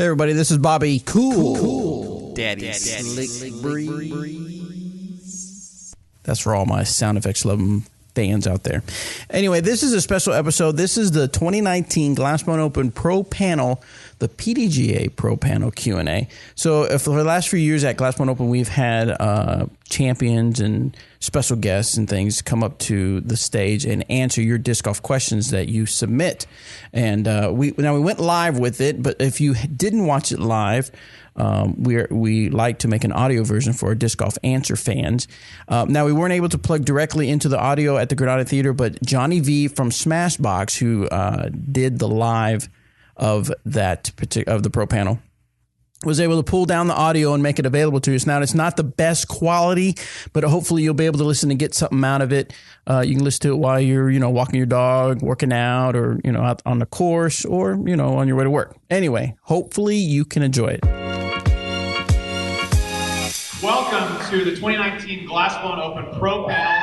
Hey everybody, this is Bobby Cool Daddy Slick Breeze. That's for all my sound effects loving fans out there. Anyway, this is a special episode. This is the 2019 Glassbone Open Pro Panel, the PDGA Pro Panel Q&A. So for the last few years at Glassbone Open, we've had champions and special guests and things come up to the stage and answer your disc golf questions that you submit. And we went live with it, but if you didn't watch it live, we like to make an audio version for our disc golf answer fans. Now, we weren't able to plug directly into the audio at the Granada Theater, but Johnny V from Smashbox, who did the live of the Pro Panel, was able to pull down the audio and make it available to us. Now, it's not the best quality, but hopefully you'll be able to listen and get something out of it. You can listen to it while you're, walking your dog, working out, or, out on the course, or, on your way to work. Anyway, hopefully you can enjoy it. Welcome to the 2019 Glassbone Open Pro Panel,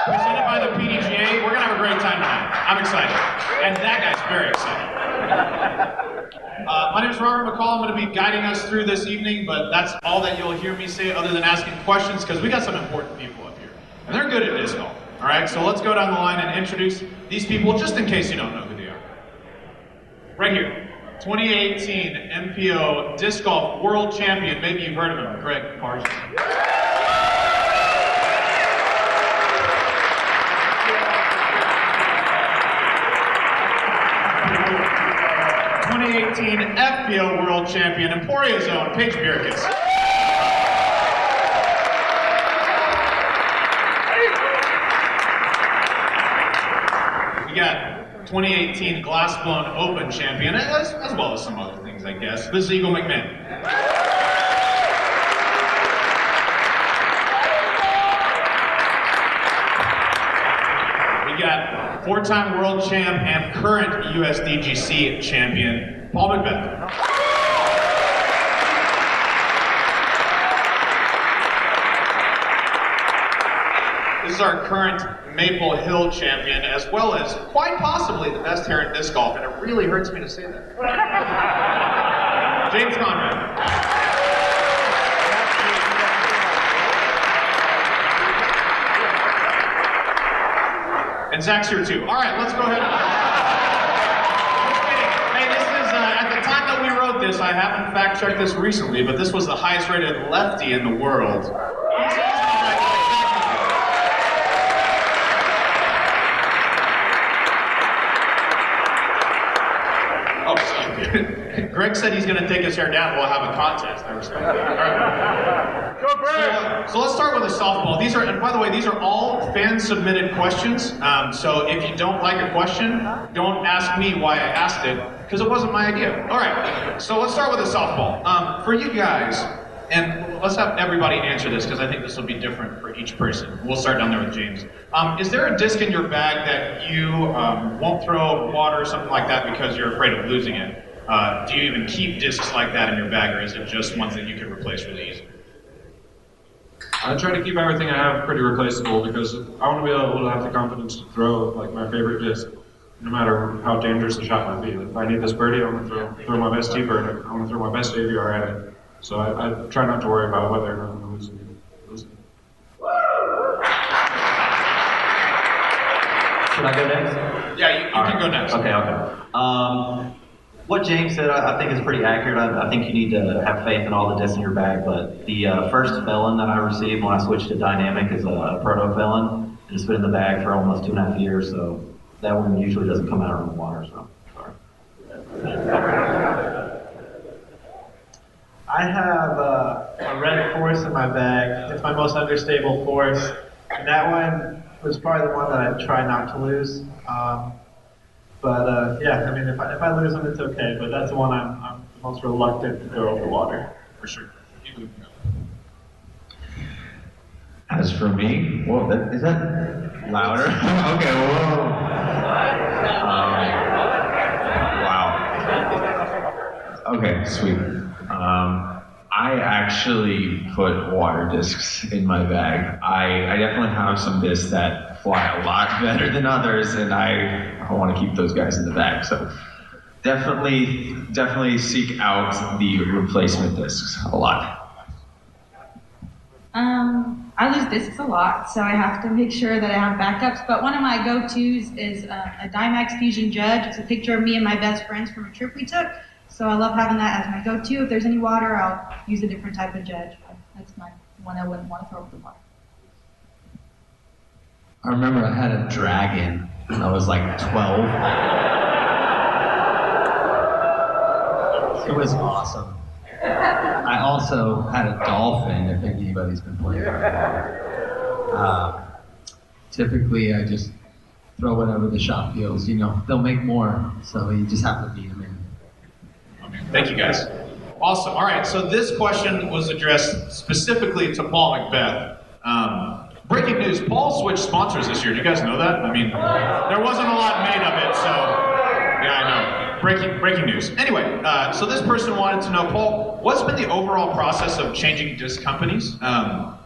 presented by the PDGA. We're going to have a great time tonight. I'm excited. And that guy's very excited. My name is Robert McCall. I'm going to be guiding us through this evening, but that's all that you'll hear me say other than asking questions, because we got some important people up here. And they're good at disc golf. All right, so let's go down the line and introduce these people, just in case you don't know who they are. Right here. 2018 MPO Disc Golf World Champion. Maybe you've heard of him, Gregg. Barsby. '18 FPO World Champion, Emporia Zone, Paige Bjerkaas. We got 2018 Glassbone Open Champion, as well as some other things, I guess. This is Eagle McMahon. We got four-time world champ and current USDGC champion, Paul McBeth. This is our current Maple Hill champion, as well as quite possibly the best hair in disc golf, and it really hurts me to say that. James Conrad. And Zach's here too. All right, let's go ahead. Hey, this is, at the time that we wrote this, I haven't fact-checked this recently, but this was the highest rated lefty in the world. Gregg said he's going to take his hair down. We'll have a contest. I respect that. All right. Go Gregg! So let's start with a softball. These are, and by the way, these are all fan-submitted questions. So if you don't like a question, don't ask me why I asked it, because it wasn't my idea. All right. So let's start with a softball. For you guys, and let's have everybody answer this, because I think this will be different for each person. We'll start down there with James. Is there a disc in your bag that you won't throw water or something like that because you're afraid of losing it? Do you even keep discs like that in your bag, or is it just ones that you can replace really easily? I try to keep everything I have pretty replaceable, because I want to be able to have the confidence to throw my favorite disc, no matter how dangerous the shot might be. If I need this birdie, I'm going to throw my best T-bird. I'm going to throw my best AVR at it. So I try not to worry about whether or not I'm losing it. Should I go next? Yeah, you can go next. Okay. What James said, I think is pretty accurate. I think you need to have faith in all the discs in your bag, but the first felon that I received when I switched to dynamic is a proto felon. It's been in the bag for almost 2.5 years, so that one usually doesn't come out around the water, so sorry. I have a red force in my bag. It's my most understable force, and that one was probably the one that I try not to lose. But yeah, I mean, if I lose them, it's okay. But that's the one I'm the most reluctant to throw over water. For sure. As for me, whoa, is that louder? Okay, whoa. Wow. Okay, sweet. I actually put water discs in my bag. I definitely have some discs that fly a lot better than others, and I want to keep those guys in the bag. So definitely seek out the replacement discs a lot. I lose discs a lot, so I have to make sure that I have backups. But one of my go-tos is a Dymax Fusion Judge. It's a picture of me and my best friends from a trip we took. So I love having that as my go-to. If there's any water, I'll use a different type of judge. That's my one I wouldn't want to throw over the water. I remember I had a dragon when I was like 12. It was awesome. I also had a dolphin, if anybody's been playing. Typically, I just throw whatever the shop feels. You know, they'll make more, so you just have to beat them in. Thank you, guys. Awesome. All right, so this question was addressed specifically to Paul McBeth. Breaking news, Paul switched sponsors this year. Do you guys know that? I mean, there wasn't a lot made of it, so yeah, I know. Breaking news. Anyway, so this person wanted to know, Paul, what's been the overall process of changing disc companies? A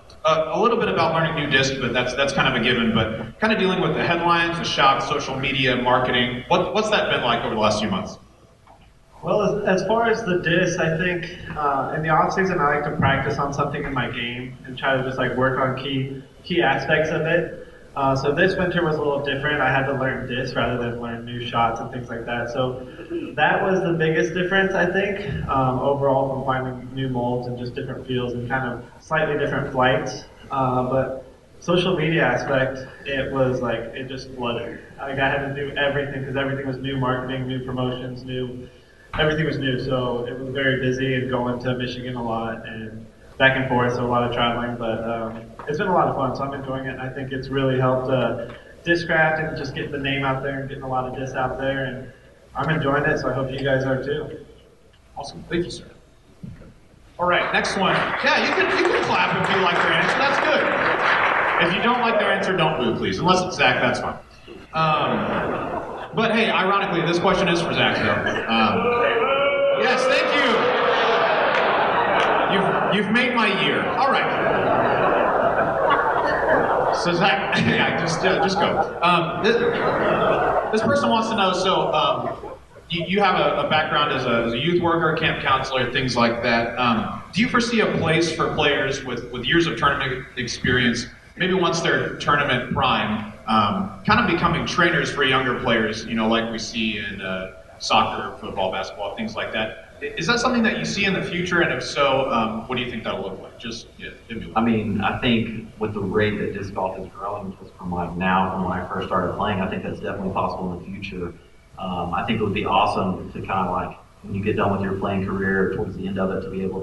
little bit about learning new disc, but that's kind of a given, but kind of dealing with the headlines, the shop, social media, marketing. What's that been like over the last few months? Well, as far as the disc, I think in the off season I like to practice on something in my game and try to just like work on key aspects of it. So this winter was a little different. I had to learn disc rather than learn new shots and things like that. So that was the biggest difference, I think, overall from finding new molds and just different feels and kind of slightly different flights. But social media aspect, it was like, it just flooded. Like I had to do everything because everything was new marketing, new promotions, everything was new. So it was very busy and going to Michigan a lot and back and forth, so a lot of traveling, but it's been a lot of fun, so I'm enjoying it, and I think it's really helped Discraft and just getting the name out there and getting a lot of discs out there, and I'm enjoying it, so I hope you guys are too. Awesome, thank you, sir. All right, next one. Yeah, you can clap if you like their answer, that's good. If you don't like their answer, don't boo, please, unless it's Zach, that's fine. But hey, ironically, this question is for Zach, though. Yes, thank you. You've made my year. All right. So Zach, yeah, just go. This person wants to know. So you have a background as a youth worker, camp counselor, things like that. Do you foresee a place for players with years of tournament experience, maybe once they're tournament prime, kind of becoming trainers for younger players? You know, like we see in soccer, football, basketball, things like that. Is that something that you see in the future, and if so, what do you think that'll look like? Just, yeah, give me one. I mean, I think with the rate that disc golf is growing, just from like now, from when I first started playing, I think that's definitely possible in the future. I think it would be awesome to kind of like, when you get done with your playing career, towards the end of it, to be able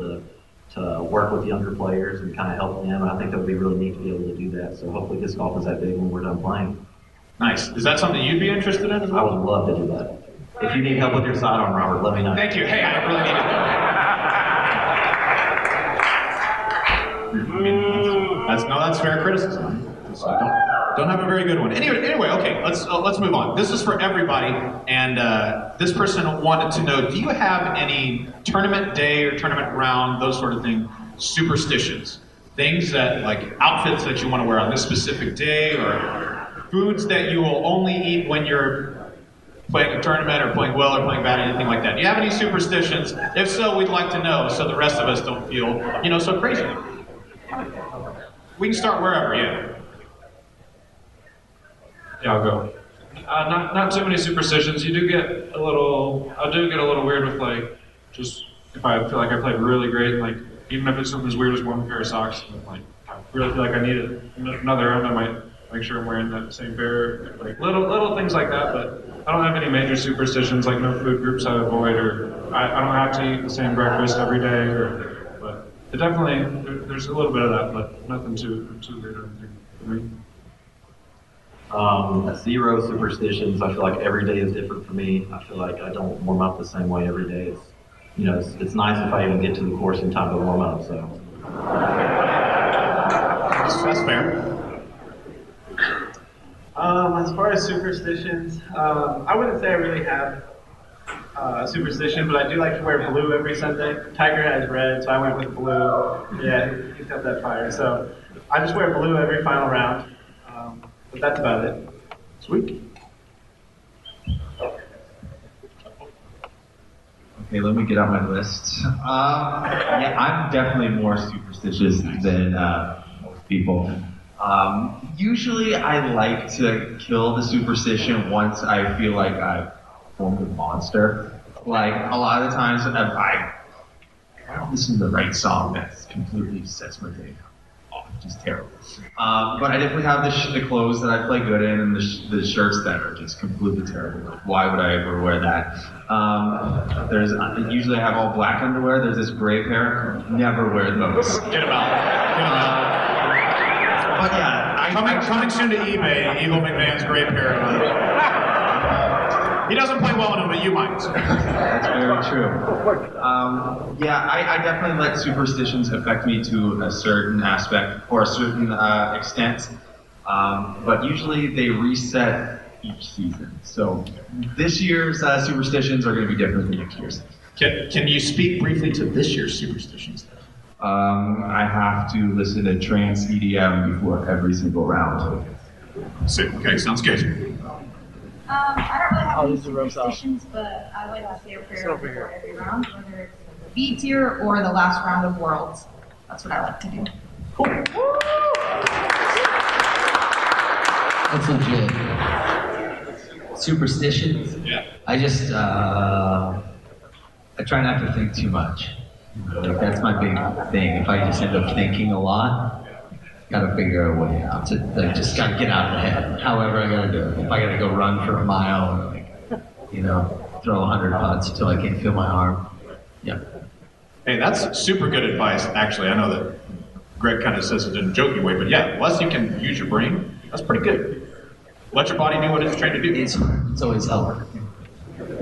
to work with younger players and kind of help them. And I think that would be really neat to be able to do that. So hopefully disc golf is that big when we're done playing. Nice. Is that something you'd be interested in as well? I would love to do that. If you need help with your sidearm, Robert, let me know. Thank you. Hey, I really need it. I mean, that's fair criticism. So don't have a very good one. Anyway, okay, let's move on. This is for everybody, and this person wanted to know: do you have any tournament day or tournament round, those sort of thing, superstitions? Things that, like outfits that you want to wear on this specific day, or foods that you will only eat when you're playing a tournament or playing well or playing bad, anything like that. Do you have any superstitions? If so, we'd like to know so the rest of us don't feel, so crazy. We can start wherever, yeah. Yeah, I'll go. Not too many superstitions. I do get a little weird with like, just if I feel like I played really great, like even if it's something as weird as one pair of socks, like I really feel like I need another round, I might make sure I'm wearing that same pair, like little things like that, but I don't have any major superstitions, like no food groups I avoid, or I don't have to eat the same breakfast every day, but it definitely, there's a little bit of that, but nothing too weird or anything for me. Zero superstitions. I feel like every day is different for me. I feel like I don't warm up the same way every day. It's nice if I even get to the course in time to warm up, so. That's fair. As far as superstitions, I wouldn't say I really have a superstition, but I do like to wear blue every Sunday. Tiger has red, so I went with blue. Yeah, he's got that fire. So I just wear blue every final round, but that's about it. Sweet. Okay, let me get out my list. Yeah, I'm definitely more superstitious than most people. Usually I like to kill the superstition once I feel like I've formed a monster. Like, a lot of the times if I don't listen to the right song, that completely sets my day off, just terrible. But I definitely have the clothes that I play good in and the shirts that are just completely terrible. Like, why would I ever wear that? Usually I have all black underwear. There's this gray pair. Never wear those. Get them out. But yeah, coming soon to eBay, Eagle McMahon's gray pair of he doesn't play well in them, but you might. That's very true. Yeah, I definitely let superstitions affect me to a certain aspect or a certain extent. But usually they reset each season. So this year's superstitions are going to be different than next year's. Can you speak briefly to this year's superstitions? I have to listen to trance EDM before every single round. Okay, sounds good. I don't really have any superstitions, but I like to say a prayer before every round, whether it's the B tier or the last round of Worlds. That's what I like to do. Cool. That's legit. Superstitions? Yeah. I just, I try not to think too much. Like, that's my big thing. If I just end up thinking a lot, gotta figure a way out to, like, just gotta get out of the head. However I gotta do it. If I gotta go run for a mile or, like, throw 100 putts until I can't feel my arm. Yeah. Hey, that's super good advice, actually. I know that Gregg kind of says it in a joking way, but yeah, unless you can use your brain, that's pretty good. Let your body do what it's trained to do. It's always helpful.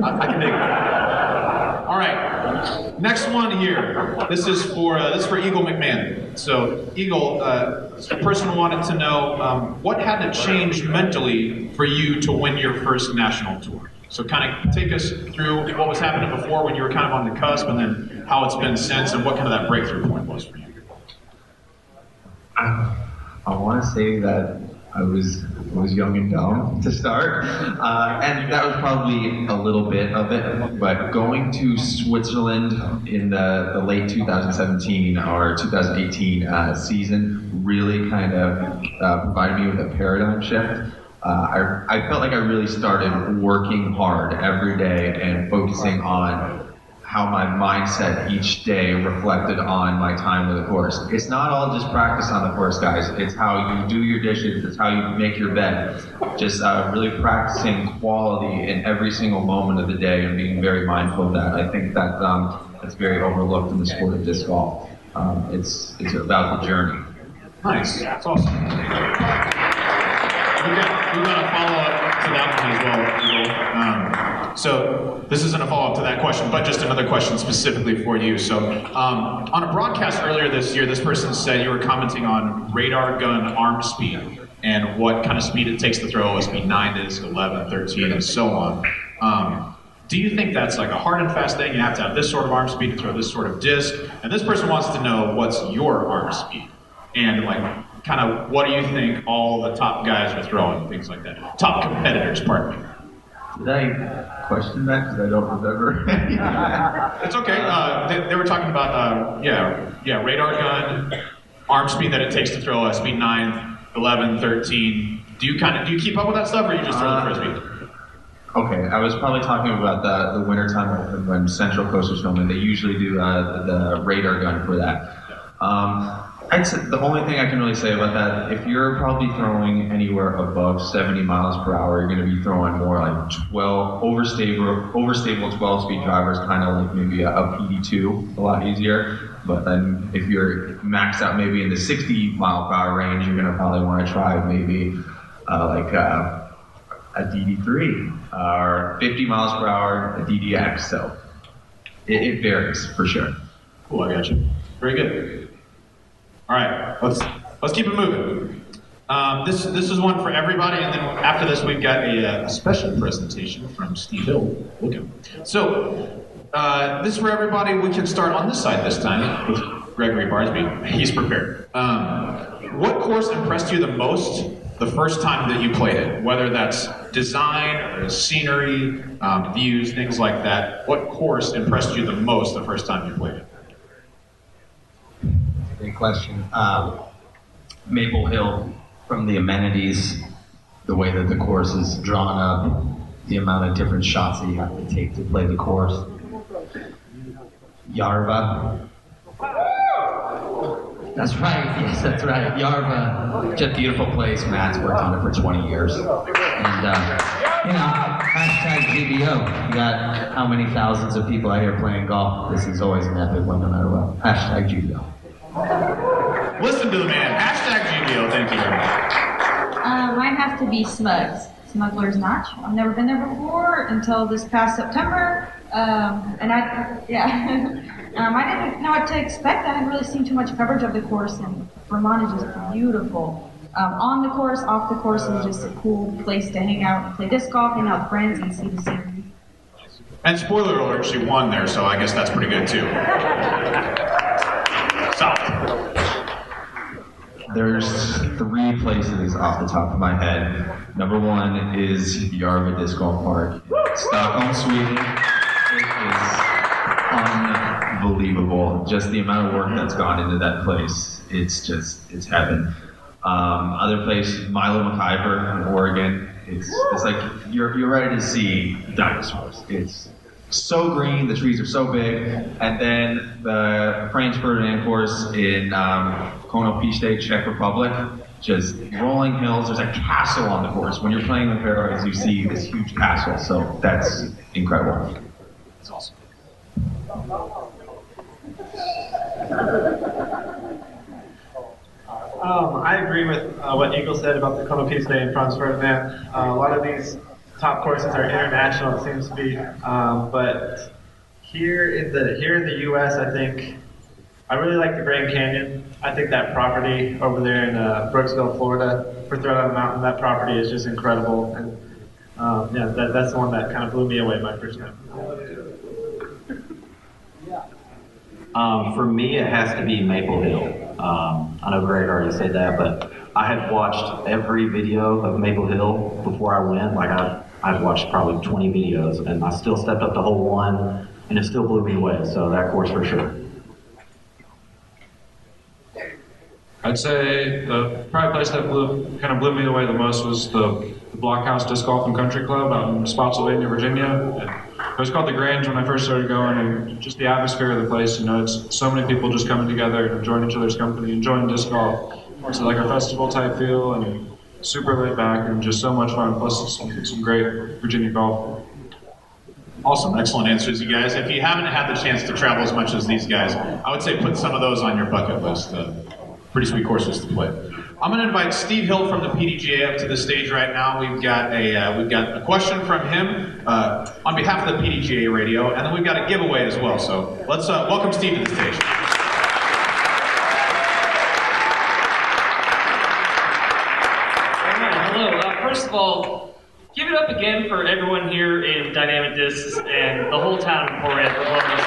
I can dig it. All right, next one here. This is for Eagle McMahon. So Eagle, this person wanted to know what had to change mentally for you to win your first national tour. So kind of take us through what was happening before when you were kind of on the cusp, and then how it's been since, and what kind of that breakthrough point was for you. I want to say that I was young and dumb to start, and that was probably a little bit of it. But going to Switzerland in the late 2017 or 2018 season really kind of provided me with a paradigm shift. I felt like I really started working hard every day and focusing on how my mindset each day reflected on my time with the course. It's not all just practice on the course, guys. It's how you do your dishes. It's how you make your bed. Just really practicing quality in every single moment of the day and being very mindful of that. I think that that's very overlooked in the sport of disc golf. It's about the journey. Nice. That's awesome. We're going to follow up to that one as well. So this isn't a follow-up to that question, but just another question specifically for you. So on a broadcast earlier this year, this person said you were commenting on radar gun arm speed and what kind of speed it takes to throw a speed 9 disc, 11, 13, and so on. Do you think that's like a hard and fast thing? You have to have this sort of arm speed to throw this sort of disc? And this person wants to know what's your arm speed and like kind of what do you think all the top guys are throwing, things like that. Top competitors, pardon me. Did I question that? Because I don't remember. It's okay. They were talking about, radar gun, arm speed that it takes to throw a speed 9, 11, 13. Do you keep up with that stuff, or you just throw the frisbee? Okay, I was probably talking about the wintertime when Central Coast is filming. They usually do the radar gun for that. I'd say the only thing I can really say about that, if you're probably throwing anywhere above 70 miles per hour, you're going to be throwing more like 12 overstable 12-speed drivers, kind of like maybe a PD2, a lot easier. But then if you're maxed out maybe in the 60 mile per hour range, you're going to probably want to try maybe a DD3 or 50 miles per hour, a DDX. So it varies for sure. Cool, I got you. Very good. All right, let's keep it moving. This is one for everybody, and then after this we've got a special presentation from Steve Hill. Welcome. So this is for everybody. We can start on this side this time with Gregory Barsby. He's prepared. What course impressed you the most the first time that you played it? Whether that's design, or scenery, views, things like that. What course impressed you the most the first time you played it? Great question. Maple Hill, from the amenities, the way that the course is drawn up, the amount of different shots that you have to take to play the course. Yarva. That's right, yes, that's right. Yarva, just a beautiful place. Matt's worked on it for 20 years. And, hashtag GBO. You got how many thousands of people out here playing golf? This is always an epic one, no matter what. Hashtag GBO. Listen to the man. Hashtag GBO, thank you very much. Mine has to be Smugs, Smuggler's Notch. I've never been there before until this past September. I didn't know what to expect. I hadn't really seen too much coverage of the course, and Vermont is just beautiful. On the course, off the course, is just a cool place to hang out and play disc golf, hang out with friends, and see the scenery. And spoiler alert, she won there, so I guess that's pretty good too. Solid. There's 3 places off the top of my head. Number 1 is Yarva Disc Golf Park, Stockholm, Sweden. It is unbelievable. Just the amount of work that's gone into that place. It's heaven. Other place, Milo McIver in Oregon. It's like you're ready to see dinosaurs. It's so green, the trees are so big. And then the Franz Ferdinand course in Konopiste, Czech Republic, just rolling hills. There's a castle on the course. When you're playing with Bjerkaas, you see this huge castle. So that's incredible. That's awesome. I agree with what Eagle said about the Konopiste and Franz Ferdinand. A lot of these top courses are international, it seems to be, but here in the U.S., I think I really like the Grand Canyon. I think that property over there in Brooksville, Florida, for Throwdown Mountain, that property is just incredible, and that's the one that kind of blew me away my first time. For me, it has to be Maple Hill. I know Gregg already said that, but I have watched every video of Maple Hill before I went. Like I've watched probably 20 videos, and I still stepped up to hole 1, and it still blew me away. So that course for sure. I'd say the probably place that kind of blew me away the most was the Blockhouse Disc Golf and Country Club out in Spotsylvania, Virginia. It was called the Grange when I first started going, and just the atmosphere of the place, it's so many people just coming together and enjoying each other's company, enjoying disc golf. It's like a festival type feel, and super laid back, and just so much fun, plus some great Virginia golf. Awesome, excellent answers, you guys. If you haven't had the chance to travel as much as these guys, I would say put some of those on your bucket list. Pretty sweet courses to play. I'm going to invite Steve Hill from the PDGA up to the stage right now. We've got a question from him on behalf of the PDGA Radio, and then we've got a giveaway as well. So let's welcome Steve to the stage. Hello. First of all, give it up again for everyone here in Dynamic Discs and the whole town of Corinth for welcoming us.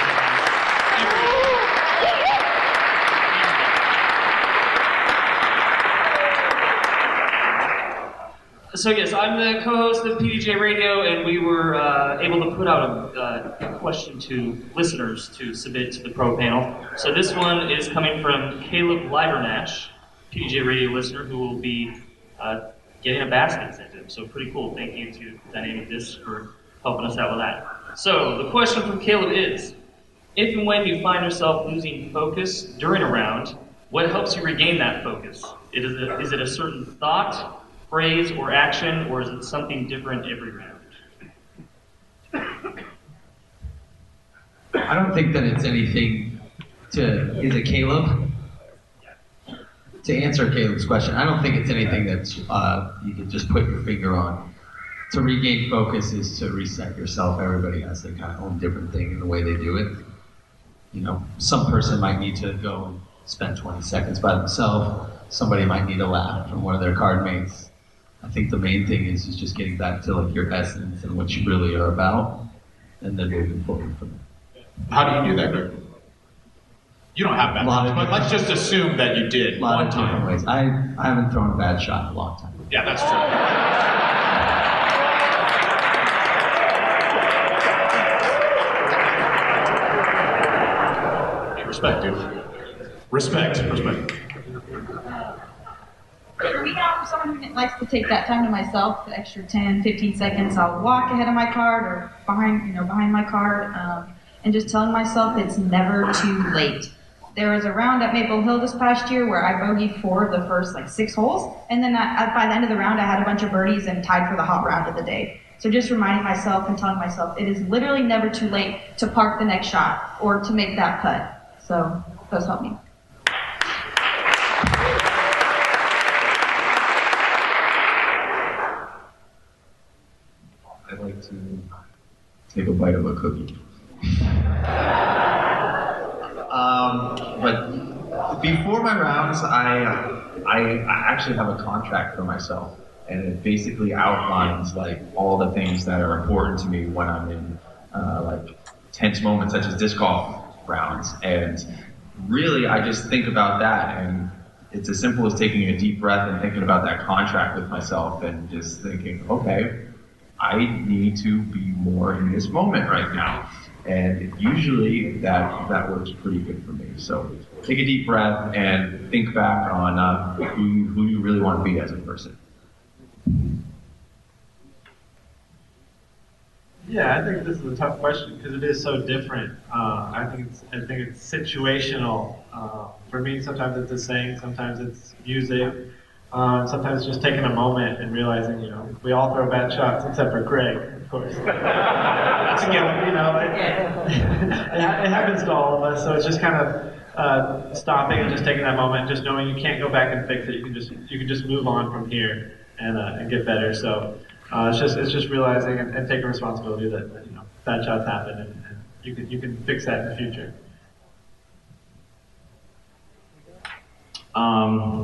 So yes, I'm the co-host of PDGA Radio, and we were able to put out a question to listeners to submit to the pro panel. So this one is coming from Caleb Livernash, PDGA Radio listener, who will be getting a basket sent to him. So pretty cool. Thank you to Dynamic Discs for helping us out with that. So the question from Caleb is, if and when you find yourself losing focus during a round, what helps you regain that focus? Is it a certain thought, phrase, or action, or is it something different every round? I don't think that it's anything is it Caleb? To answer Caleb's question, I don't think it's anything that you can just put your finger on. To regain focus is to reset yourself. Everybody has their kind of own different thing in the way they do it. Some person might need to go and spend 20 seconds by themselves. Somebody might need a laugh from one of their card mates. I think the main thing is just getting back to your essence and what you really are about, and then moving forward from there. How do you do that, Gregg? You don't have bad shots, but let's just assume that you did. A lot of different ways. I haven't thrown a bad shot in a long time. Yeah, that's true. Respect, dude. Respect. For me, I'm someone who likes to take that time to myself, the extra 10, 15 seconds. I'll walk ahead of my card or behind my card, and just telling myself it's never too late. There was a round at Maple Hill this past year where I bogeyed 4 of the first 6 holes, and then by the end of the round I had a bunch of birdies and tied for the hot round of the day. So just reminding myself and telling myself it is literally never too late to park the next shot or to make that putt. So those help me. I'd like to take a bite of a cookie. But before my rounds, I actually have a contract for myself, and it basically outlines all the things that are important to me when I'm in tense moments such as disc golf rounds. And really, I just think about that, and it's as simple as taking a deep breath and thinking about that contract with myself, and just thinking, okay, I need to be more in this moment right now. And usually that works pretty good for me. So take a deep breath and think back on who you really want to be as a person. Yeah, I think this is a tough question because it is so different. I think it's situational. For me, sometimes it's a saying, sometimes it's music. Sometimes just taking a moment and realizing, we all throw bad shots except for Gregg, of course. That's a given, it happens to all of us. So it's just kind of stopping and just taking that moment, just knowing you can't go back and fix it. You can just move on from here and get better. So it's just realizing and taking responsibility that bad shots happen and you can fix that in the future.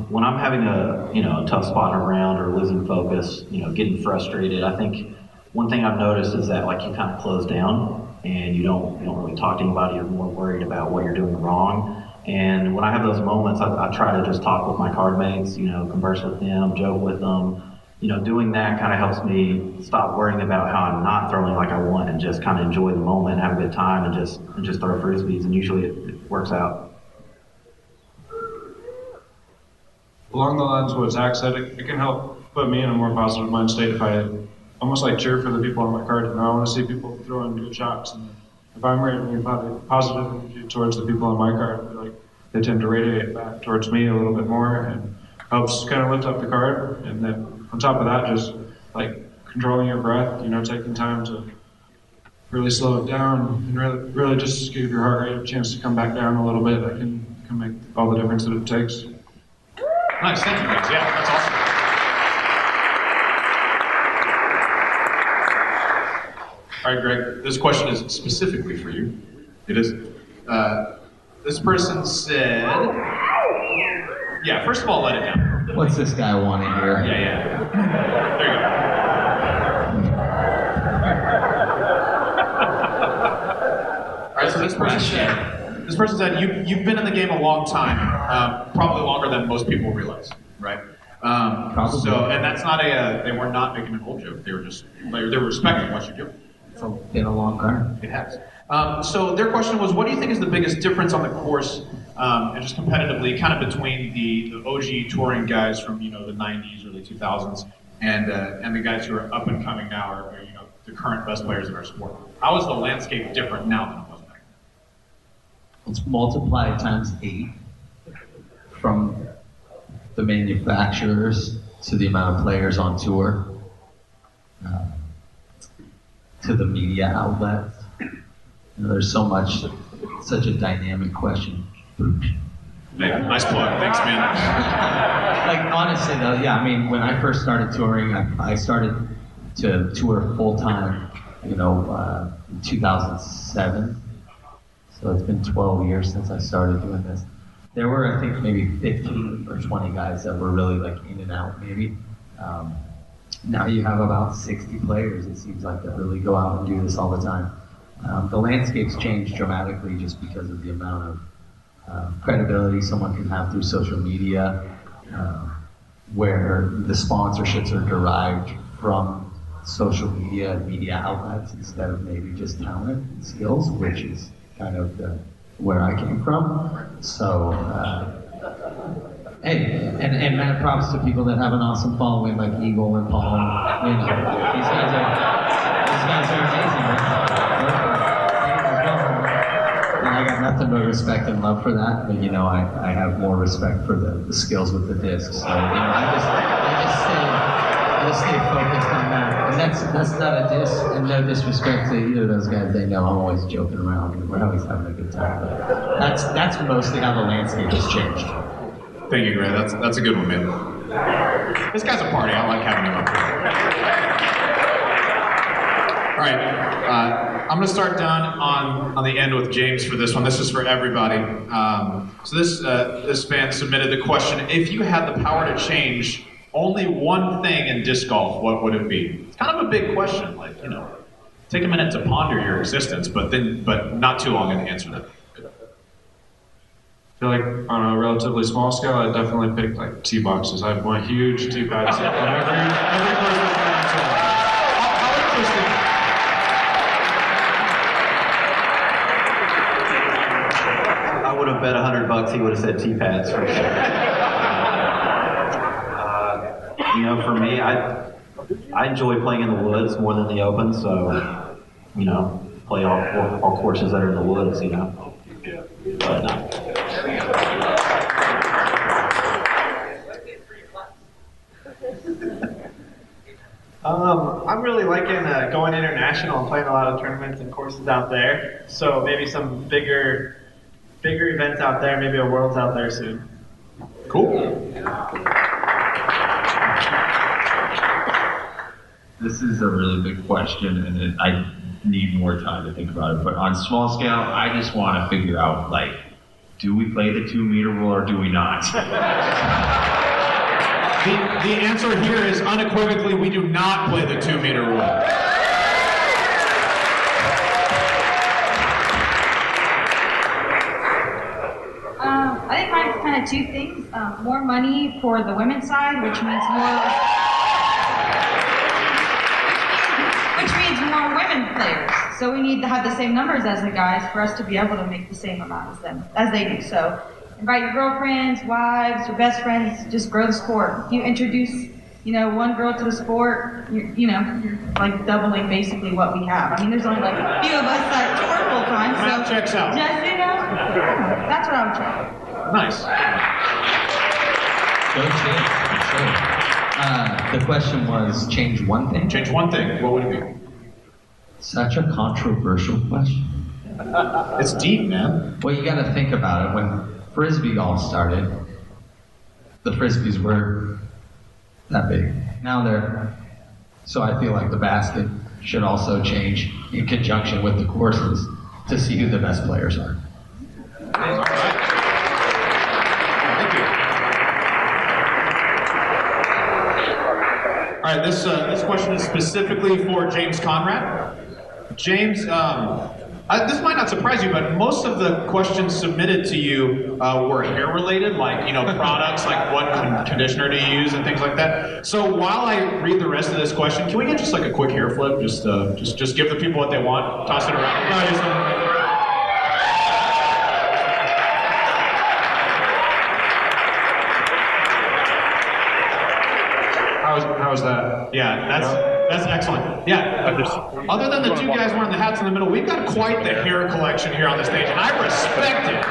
When I'm having a tough spot in a round or losing focus, getting frustrated, I think one thing I've noticed is that you kind of close down and you don't really talk to anybody. You're more worried about what you're doing wrong. And when I have those moments, I try to just talk with my card mates, converse with them, joke with them. Doing that kind of helps me stop worrying about how I'm not throwing like I want and just kind of enjoy the moment, have a good time, and just throw frisbees. And usually it works out. Along the lines of what Zach said, it can help put me in a more positive mind state if I almost cheer for the people on my card. I want to see people throwing good shots, and if I'm radiating positive energy towards the people on my card, I feel like they tend to radiate back towards me a little bit more, and helps kind of lift up the card. And then on top of that, just controlling your breath, taking time to really slow it down and really just give your heart rate a chance to come back down a little bit. That can make all the difference that it takes. Nice, thank you guys. Yeah, that's awesome. All right, Gregg, this question is specifically for you. It is. This person said, first of all, let it down. What's this guy want to hear? Yeah. There you go. All right, so this person said, you've been in the game a long time, probably longer than most people realize, right? Probably. So, and that's not they were not making an old joke. They were just, they were respecting what you're doing. It's been a long time. It has. So their question was, what do you think is the biggest difference on the course, and just competitively, kind of between the OG touring guys from the 90s, early 2000s, and the guys who are up and coming now, or the current best players in our sport? How is the landscape different now than it was back then? It's multiplied times 8 from the manufacturers to the amount of players on tour, to the media outlets. There's such a dynamic question. Nice plug. Thanks, man. Honestly though, when I first started touring, I started to tour full time, in 2007. So it's been 12 years since I started doing this. There were, I think, maybe 15 or 20 guys that were really in and out, maybe. Now you have about 60 players, it seems like, that really go out and do this all the time. The landscape's changed dramatically just because of the amount of credibility someone can have through social media, where the sponsorships are derived from social media and media outlets instead of maybe just talent and skills, which is kind of the where I came from. So, hey, and mad props to people that have an awesome following like Eagle and Paul. You know, these guys are amazing. And I got nothing but respect and love for that. But you know, I have more respect for the skills with the disc. So you know, I just stay focused on that. And that's not a diss, and no disrespect to either of those guys. They know I'm always joking around and we're always having a good time. But that's mostly how the landscape has changed. Thank you, Gregg. That's a good one, man. This guy's a party. I like having him up here. All right, I'm going to start down on the end with James for this one. This is for everybody. So this fan submitted the question: if you had the power to change only one thing in disc golf, what would it be? It's kind of a big question. Like, you know, take a minute to ponder your existence, but not too long to answer that. I feel like on a relatively small scale, I definitely picked like tee boxes. I want huge tee pads on every person. How interesting. I would have bet $100 he would have said T-pads for sure. You know, for me, I enjoy playing in the woods more than the open, so, you know, play all courses that are in the woods, you know. But no. I'm really liking going international and playing a lot of tournaments and courses out there. So maybe some bigger events out there, maybe a Worlds out there soon. Cool. This is a really big question, and I need more time to think about it. But on small scale, I just want to figure out, like, do we play the 2-meter rule or do we not? The answer here is unequivocally, we do not play the 2-meter rule. I think mine's kind of two things. More money for the women's side, which means more women players. So we need to have the same numbers as the guys for us to be able to make the same amount as they do. So invite your girlfriends, wives, your best friends, just grow the sport. If you introduce, you know, one girl to the sport, you're like doubling basically what we have. I mean, there's only like a few of us that tour full time. Math checks out. Just, you know, that's what I would try. Nice. The question was, change one thing? Change one thing. What would it be? Such a controversial question. It's deep, man. Well, you got to think about it. When Frisbee golf started, the Frisbees were that big. Now they're... So I feel like the basket should also change in conjunction with the courses to see who the best players are. All right, this question is specifically for James Conrad. James, this might not surprise you, but most of the questions submitted to you were hair related, like, you know, products, like what conditioner to use and things like that. So while I read the rest of this question, can we get just like a quick hair flip? Just give the people what they want, toss it around. How's that? Yeah, that's excellent. Yeah, other than the two guys wearing the hats in the middle, we've got quite the hair collection here on the stage, and I respect it.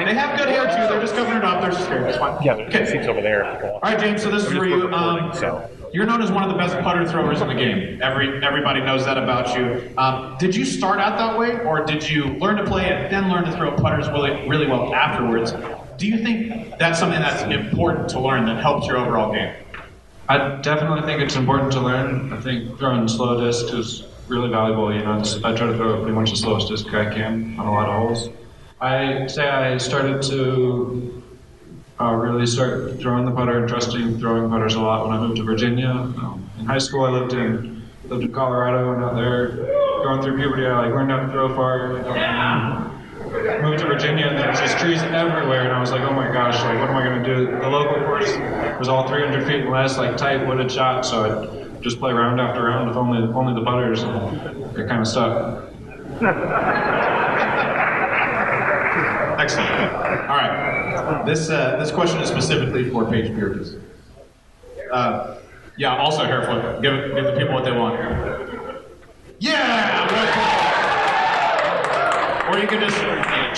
They have good hair too. They're just covering it up. They're just hair. That's fine. Yeah, there's seats over there. All right, James. So this is for you. You're known as one of the best putter throwers in the game. Everybody knows that about you. Did you start out that way, or did you learn to play and then learn to throw putters really well afterwards? Do you think that's something that's important to learn that helps your overall game? I definitely think it's important to learn. I think throwing slow discs is really valuable. You know, I try to throw pretty much the slowest disc I can on a lot of holes. I say I started to really start throwing the putter and trusting throwing putters a lot when I moved to Virginia. In high school, I lived in Colorado, and out there, going through puberty, I learned how to throw far. Moved to Virginia, and there's just trees everywhere, and I was like, oh my gosh, like, what am I going to do? The local course was all 300 feet and less, like tight wooded shots, so I'd just play round after round with only the putters, and it kind of stuck. Excellent. All right. This question is specifically for Paige Bjerkaas. Yeah, also hair flip. Give the people what they want. Yeah! Or you can just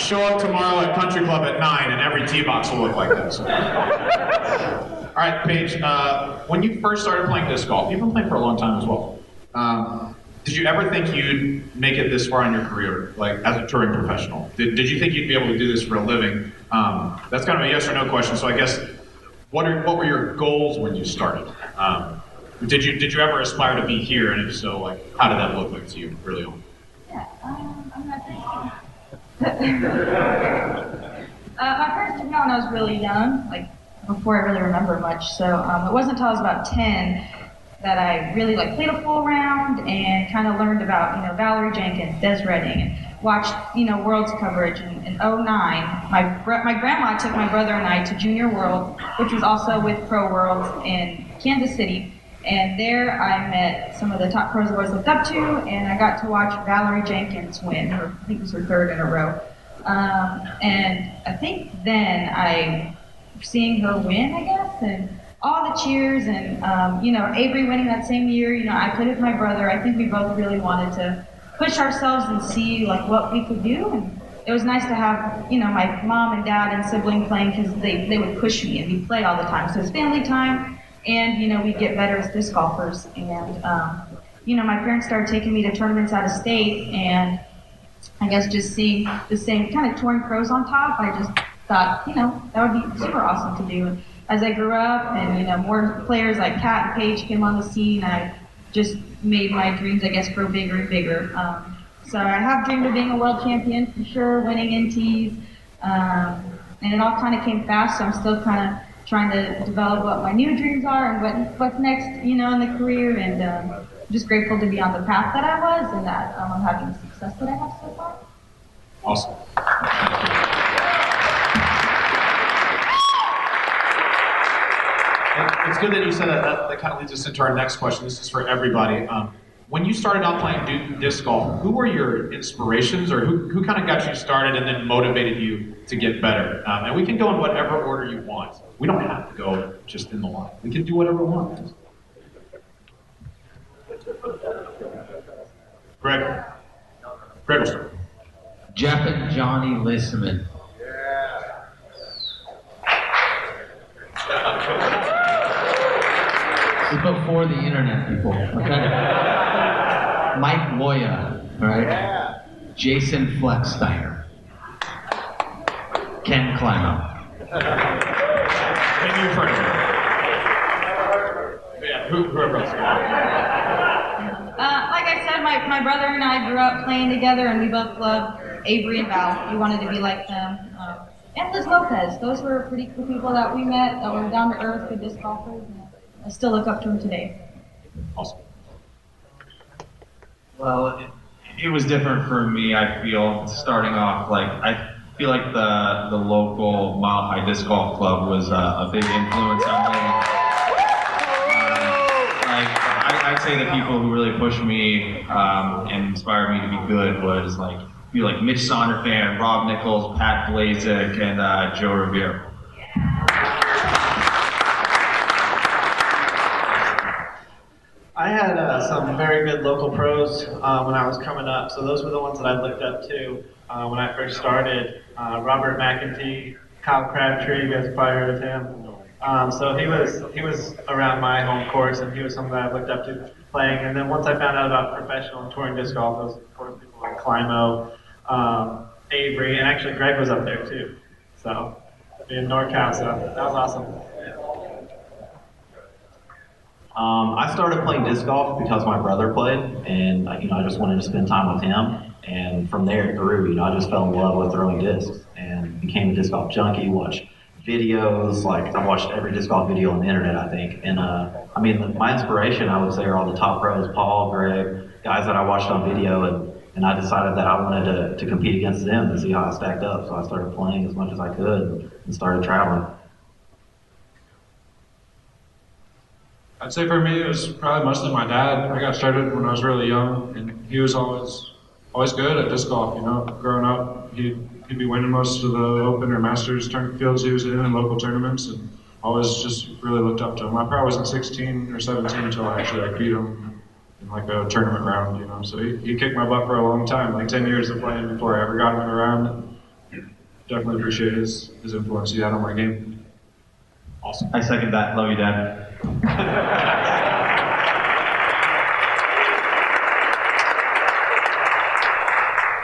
show up tomorrow at Country Club at 9 and every tee box will look like this. All right, Paige, when you first started playing disc golf, you've been playing for a long time as well. Did you ever think you'd make it this far in your career, like as a touring professional? Did you think you'd be able to do this for a living? That's kind of a yes or no question. So I guess, what were your goals when you started? Did you ever aspire to be here? And if so, like, how did that look like to you early on? Yeah, I'm not my first came out when I was really young, like before I really remember much. So it wasn't until I was about 10 that I really like played a full round and kind of learned about, Valerie Jenkins, Des Redding, and watched, Worlds coverage in 09. My grandma took my brother and I to Junior World, which was also with Pro Worlds in Kansas City. And there I met some of the top pros I always looked up to, and I got to watch Valerie Jenkins win. I think it was her third in a row. And I think then seeing her win, I guess, and all the cheers and, Avery winning that same year, I played with my brother. I think we both really wanted to push ourselves and see, like, what we could do. And it was nice to have, my mom and dad and sibling playing because they would push me and we'd play all the time. So it's family time. And, we'd get better as disc golfers. And, my parents started taking me to tournaments out of state. And I guess just seeing the same kind of touring pros on top, I just thought, that would be super awesome to do. And as I grew up and, more players like Kat and Paige came on the scene, I just made my dreams, I guess, grow bigger and bigger. So I have dreamed of being a world champion for sure, winning NTs. And it all kind of came fast, so I'm still kind of trying to develop what my new dreams are and what's next, in the career, and I'm just grateful to be on the path that I was and that I'm having the success that I have so far. Awesome. It's good that you said that. That kind of leads us into our next question. This is for everybody. When you started out playing disc golf, who were your inspirations, or who kind of got you started and then motivated you to get better? And we can go in whatever order you want. We don't have to go just in the line. We can do whatever we want. Gregg will start. Jeff and Johnny Lissaman. This is before the internet, people. Okay. Mike Loya, all right? Yeah. Jason Flecksteiner. Ken Climo. Maybe you've heard of him. Yeah, whoever else. Like I said, my brother and I grew up playing together, and we both loved Avery and Val. We wanted to be like them. And Liz Lopez. Those were pretty cool people that we met that were down to earth, good disc golfers. And I still look up to them today. Awesome. Well, it was different for me, I feel, starting off. Like, I feel like the local Mile High Disc Golf Club was a big influence on me. I'd say the people who really pushed me and inspired me to be good was like Mitch Sonderfan, Rob Nichols, Pat Blazek, and Joe Revere. I had some very good local pros when I was coming up, so those were the ones that I looked up to when I first started. Robert McEntee, Kyle Crabtree, you guys have probably heard of him. So he was around my home course, and he was someone that I looked up to playing. And then once I found out about professional and touring disc golf, those of course people like Climo, Avery, and actually Gregg was up there too. So in NorCal, so that was awesome. I started playing disc golf because my brother played, and I just wanted to spend time with him. And from there it grew. I just fell in love with throwing discs and became a disc golf junkie. Watched videos, like I watched every disc golf video on the internet, I think. And my inspiration, I would say, are all the top pros: Paul, Gregg, guys that I watched on video, and I decided that I wanted to compete against them and see how I stacked up. So I started playing as much as I could and started traveling. I'd say for me, it was probably mostly my dad. I got started when I was really young, and he was always good at disc golf. Growing up, he'd he'd be winning most of the Open or Masters fields he was in local tournaments, and always just really looked up to him. I probably wasn't 16 or 17 until I actually beat him in like a tournament round, you know. So he kicked my butt for a long time, like 10 years of playing before I ever got him in a round. Definitely appreciate his influence he had on my game. Awesome. I second that. Love you, Dad.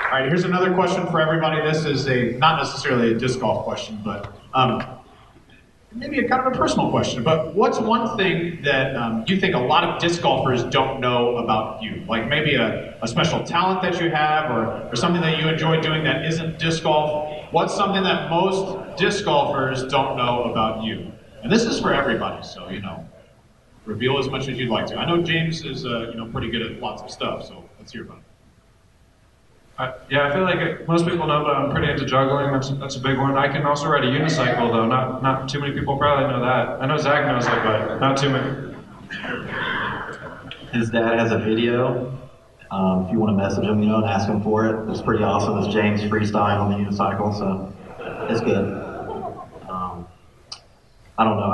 All right, here's another question for everybody. This is not necessarily a disc golf question, but maybe a kind of a personal question. But what's one thing that you think a lot of disc golfers don't know about you? Like maybe a special talent that you have, or something that you enjoy doing that isn't disc golf. What's something that most disc golfers don't know about you? And this is for everybody, so, you know, reveal as much as you'd like to. I know James is, pretty good at lots of stuff, so let's hear about it. Yeah, I feel like most people know that I'm pretty into juggling. That's a big one. I can also ride a unicycle, though. Not too many people probably know that. I know Zach knows it, but not too many. His dad has a video. If you want to message him, and ask him for it. It's pretty awesome. It's James freestyle on the unicycle, so it's good. I don't know.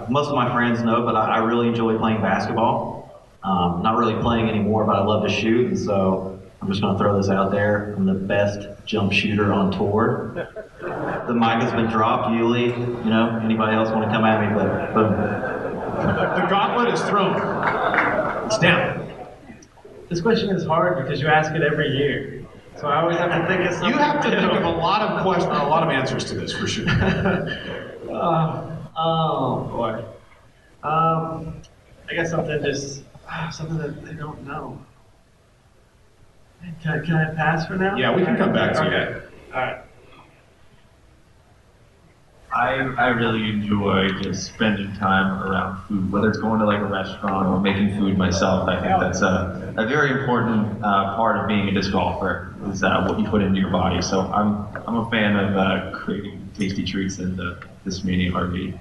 Most of my friends know, but I really enjoy playing basketball. Not really playing anymore, but I love to shoot, and so I'm just going to throw this out there. I'm the best jump shooter on tour. The mic has been dropped, Yuli. Anybody else want to come at me, but boom. The gauntlet is thrown. It's down. This question is hard because you ask it every year. So I always have to think of something. You have to think of a lot of answers to this, for sure. Oh, boy. I guess something that they don't know. Can I pass for now? Yeah, we can come back to you. Okay. All right. I really enjoy just spending time around food, whether it's going to like a restaurant or making food myself. I think that's a very important part of being a disc golfer is what you put into your body. So I'm a fan of creating tasty treats in this mini RV.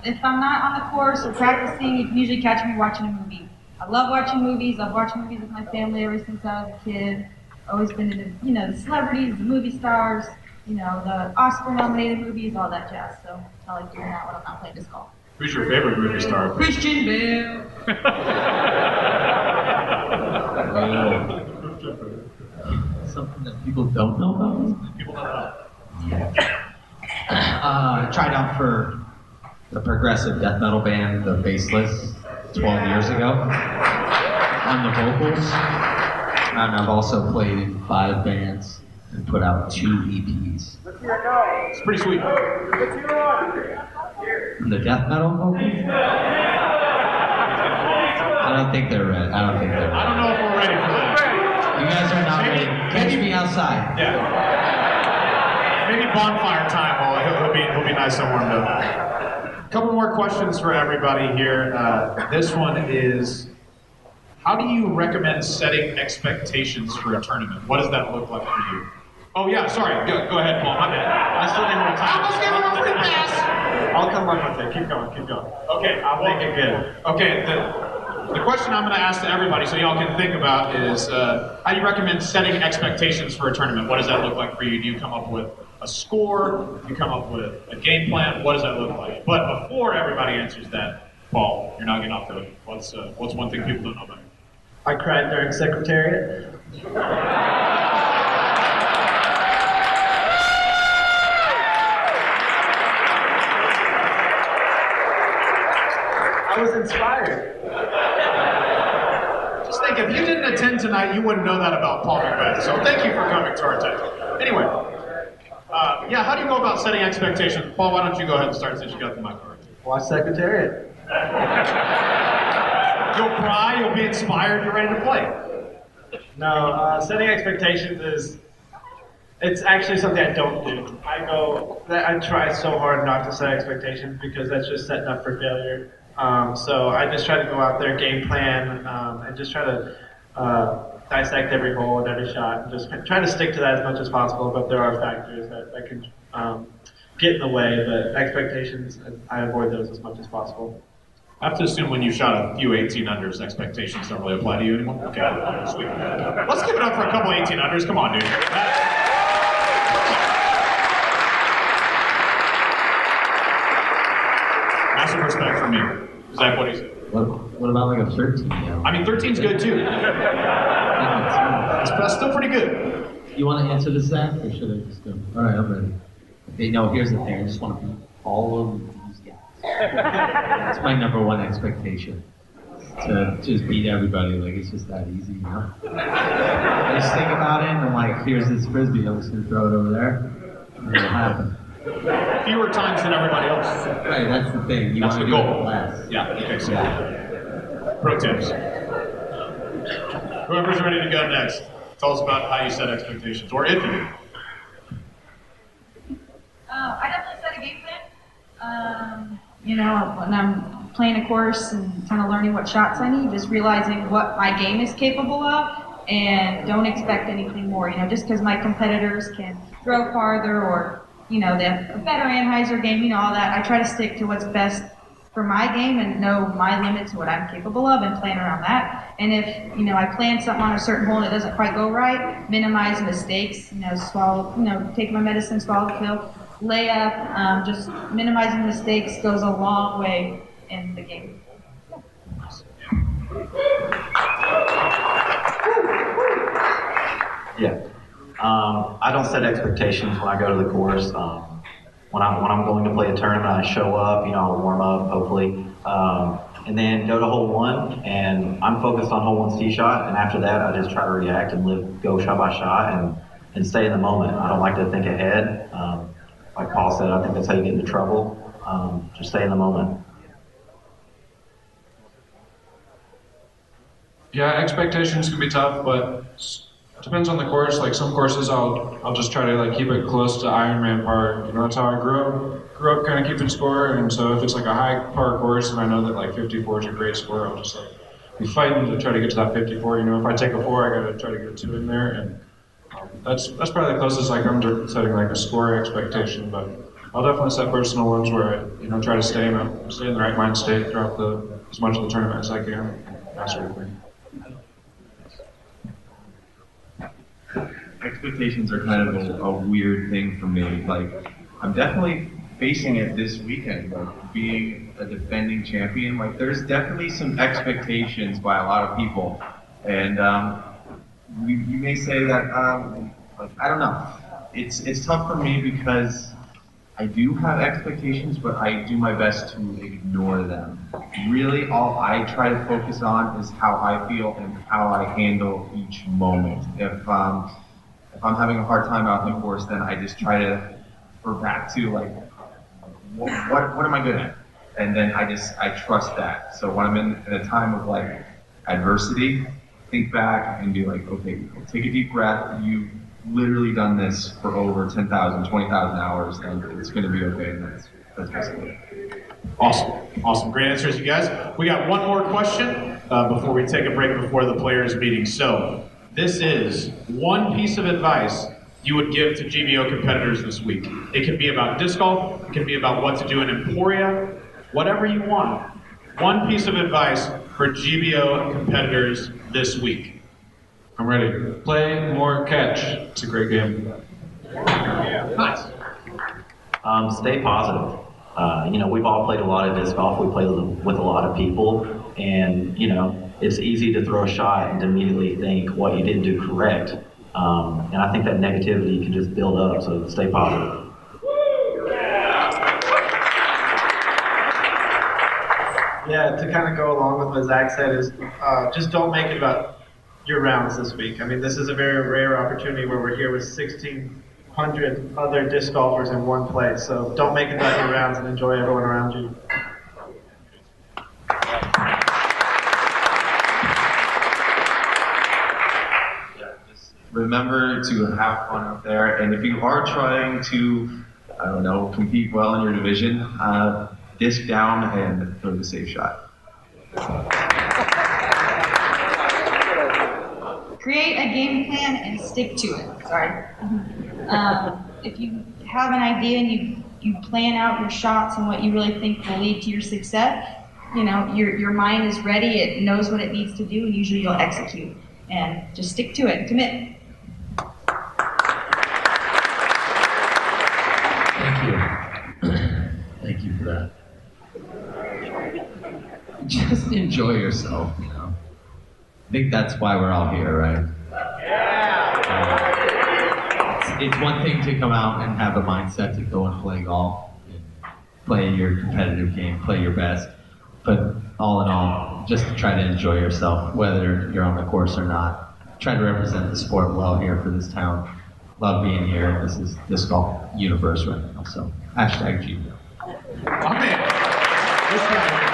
If I'm not on the course or practicing, you can usually catch me watching a movie. I love watching movies. I've watched movies with my family ever since I was a kid. Always been into, the celebrities, the movie stars, the Oscar-nominated movies, all that jazz. So I like doing that when I'm not playing disc golf. Who's your favorite movie star? Christian Bale. Something that people don't know about me? People don't know. I tried out for the progressive death metal band, the Baseless, 12 years ago on the vocals. And I've also played in 5 bands and put out 2 EPs. It's pretty sweet. And the death metal vocals? I don't think they're ready. I don't know if we're ready for that. You guys are not ready. Catch me outside. Yeah. Maybe bonfire time. He'll be nice and warmed up. A couple more questions for everybody here. This one is, how do you recommend setting expectations for a tournament? What does that look like for you? Oh yeah, sorry. Go ahead, Paul. My bad. I still didn't want to talk. I almost gave him a free pass. I'll come up with it. Keep going. Okay, I'll make it good. Okay, the question I'm going to ask to everybody, so y'all can think about, is how do you recommend setting expectations for a tournament? What does that look like for you? Do you come up with a score? Do you come up with a game plan? What does that look like? But before everybody answers that, Paul, you're not getting off the hook. What's one thing people don't know about you? I cried during Secretariat. I was inspired. Just think, if you didn't attend tonight, you wouldn't know that about Paul McBeth. So thank you for coming to our attention. Anyway, how do you go about setting expectations? Paul, why don't you go ahead and start since you got the mic already? Watch Secretariat. You'll cry, you'll be inspired, you're ready to play. No, setting expectations it's actually something I don't do. I try so hard not to set expectations because that's just setting up for failure. So I just try to go out there, game plan, and just try to dissect every hole and every shot, and just try to stick to that as much as possible. But there are factors that can get in the way, but expectations, I avoid those as much as possible. I have to assume when you shot a few 18 unders, expectations don't really apply to you anymore. Okay, sweet. Let's give it up for a couple 18 unders. Come on, dude. Massive respect from me. Zach, what do you say? What about like a 13? I mean, 13's good too. That's still pretty good. You want to answer this, Zach, or should I just go? All right, I'm ready. Okay, no, here's the thing. I just want to beat all of these guys. That's my number one expectation. To just beat everybody. Like, it's just that easy, you know? I just think about it, and I'm like, here's this frisbee. I'm just going to throw it over there. And it'll happen. Fewer times than everybody else. Right, that's the thing. You want to do it less. Yeah, okay, so pro tips. Whoever's ready to go next, tell us about how you set expectations, or if you do. I definitely set a game plan. You know, when I'm playing a course and kind of learning what shots I need, just realizing what my game is capable of, and don't expect anything more. You know, just because my competitors can throw farther, or you know, they have a better Anheuser game, you know, all that. I try to stick to what's best for my game and know my limits and what I'm capable of and plan around that. And if, you know, I plan something on a certain hole and it doesn't quite go right, minimize mistakes, you know, take my medicine, swallow the pill, lay up, just minimizing mistakes goes a long way in the game. Yeah. I don't set expectations when I go to the course. When I'm going to play a tournament, I show up, you know, I'll warm up, hopefully, and then go to hole one, and I'm focused on hole one's tee shot, and after that, I just try to react and go shot by shot and stay in the moment. I don't like to think ahead. Like Paul said, I think that's how you get into trouble. Just stay in the moment. Yeah, expectations can be tough, but it depends on the course. Like some courses, I'll just try to like keep it close to Ironman par. You know, that's how I grew up kind of keeping score. And so if it's like a high par course and I know that like 54 is a great score, I'll just like be fighting to try to get to that 54. You know, if I take a 4, I gotta try to get a 2 in there. And that's probably the closest I come to setting like a score expectation. But I'll definitely set personal ones where I, you know, try to stay in the right mind state throughout as much of the tournament as I can. That sort of thing. Expectations are kind of a weird thing for me. Like, I'm definitely facing it this weekend, like being a defending champion. Like, there's definitely some expectations by a lot of people, and you may say that like, I don't know. It's tough for me because I do have expectations, but I do my best to ignore them. Really, all I try to focus on is how I feel and how I handle each moment. If I'm having a hard time out in the course, then I just try to refer back to like, what am I good at? And then I trust that. So when I'm in a time of like adversity, think back and be like, okay, take a deep breath. You've literally done this for over 10,000, 20,000 hours, and it's going to be okay. And that's basically it. Awesome. Great answers, you guys. We got one more question before we take a break before the players' meeting. So this is one piece of advice you would give to GBO competitors this week. It can be about disc golf, it can be about what to do in Emporia, whatever you want. One piece of advice for GBO competitors this week. I'm ready. Play more catch. It's a great game. Nice. Stay positive. You know, we've all played a lot of disc golf. We play with a lot of people, and you know, it's easy to throw a shot and immediately think what you didn't do correct. And I think that negativity can just build up, so stay positive. Yeah, to kind of go along with what Zach said is just don't make it about your rounds this week. I mean, this is a very rare opportunity where we're here with 1,600 other disc golfers in one place. So don't make it about your rounds and enjoy everyone around you. Remember to have fun out there, and if you are trying to, I don't know, compete well in your division, disc down and throw the safe shot. Create a game plan and stick to it. Sorry. If you have an idea and you plan out your shots and what you really think will lead to your success, your mind is ready, it knows what it needs to do, and usually you'll execute. And just stick to it and commit. Thank you. Thank you for that. Just enjoy yourself, I think that's why we're all here, right? Yeah. It's one thing to come out and have a mindset to go and play golf, and play your competitive game, play your best. But all in all, just try to enjoy yourself, whether you're on the course or not. Try to represent the sport well here for this town. Love being here. This is this golf universe right now. So hashtag GBO. Amen. This guy.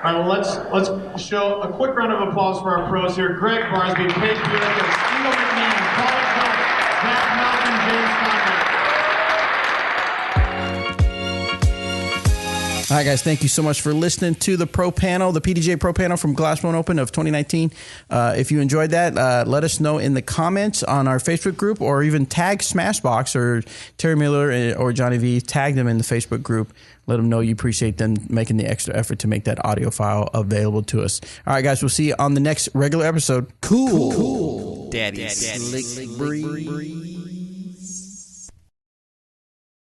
All right, well, let's show a quick round of applause for our pros here. Gregg, Barsby, Paige, Bjerkaas, Eagle McMahon, Paul McBeth, Zach Melton, James Conrad. All right, guys, thank you so much for listening to the Pro Panel, the PDGA Pro Panel from Glassbone Open of 2019. If you enjoyed that, let us know in the comments on our Facebook group, or even tag Smashbox or Terry Miller or Johnny V. Tag them in the Facebook group. Let them know you appreciate them making the extra effort to make that audio file available to us. All right, guys, we'll see you on the next regular episode. Cool. Daddy Slick Breeze.